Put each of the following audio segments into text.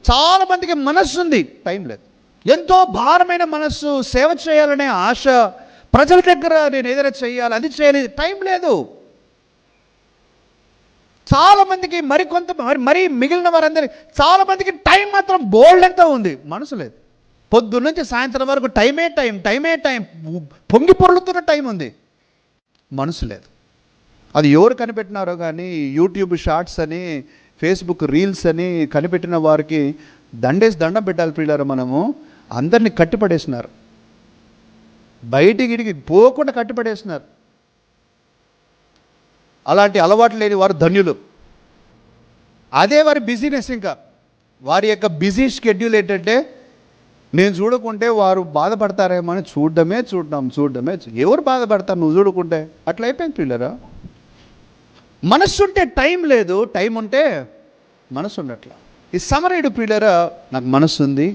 చాలామందికి మనస్సు ఉంది, టైం లేదు. ఎంతో భారమైన మనస్సు, సేవ చేయాలనే ఆశ, ప్రజల దగ్గర నేను ఏదైనా చేయాలి, అది చేయాలి, టైం లేదు. చాలామందికి మరీ మిగిలిన వారందరికీ చాలామందికి టైం మాత్రం బోల్డ్ ఎంతో ఉంది, మనసు లేదు. పొద్దున్న నుంచి సాయంత్రం వరకు టైమే టైం పొంగి పొర్లుతున్న టైం ఉంది, మనసు లేదు. అది ఎవరు కనిపెట్టినారో కానీ, యూట్యూబ్ షార్ట్స్ అని, ఫేస్బుక్ రీల్స్ అని కనిపెట్టిన వారికి దండం పెట్టాలి ప్రియులారా. మనము అందరినీ కట్టిపడేసినారు, బయటికి పోకుండా కట్టిపడేసినారు. అలాంటి అలవాటు లేని వారు ధన్యులు. అదే వారి బిజీనెస్. ఇంకా వారి యొక్క బిజీ షెడ్యూల్ ఏంటంటే, నేను చూడకుంటే వారు బాధపడతారేమో అని చూడడమే. ఎవరు బాధపడతారు నువ్వు చూడకుంటే? అట్లా అయిపోయింది పిల్లరా. మనస్సు ఉంటే టైం లేదు, టైం ఉంటే మనసు ఉండట్లా. ఈ సమరయుడు పిల్లరా, నాకు మనస్సు ఉంది,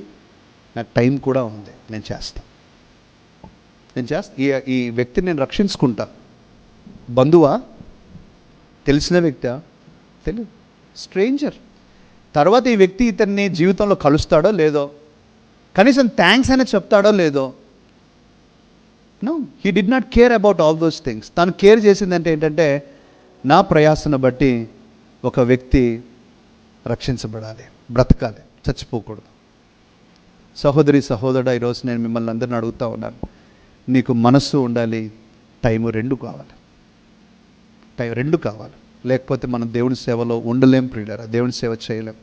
నాకు టైం కూడా ఉంది, నేను చేస్తా. ఈ వ్యక్తిని నేను రక్షించుకుంటా. బంధువా, తెలిసిన వ్యక్తా, తెలియదు, స్ట్రేంజర్. తర్వాత ఈ వ్యక్తి ఇతన్ని జీవితంలో కలుస్తాడో లేదో, కనీసం థ్యాంక్స్ అయినా చెప్తాడో లేదో. No, he did not care about all those things. తను కేర్ చేసిందంటే ఏంటంటే, నా ప్రయాసను బట్టి ఒక వ్యక్తి రక్షించబడాలి, బ్రతకాలి, చచ్చిపోకూడదు. సహోదరి సహోదరుడా, ఈరోజు నేను మిమ్మల్ని అందరిని అడుగుతూ ఉన్నాను, నీకు మనస్సు ఉండాలి, టైము రెండు కావాలి. లేకపోతే మనం దేవుని సేవలో ఉండలేం ప్రియులారా, దేవుని సేవ చేయలేం.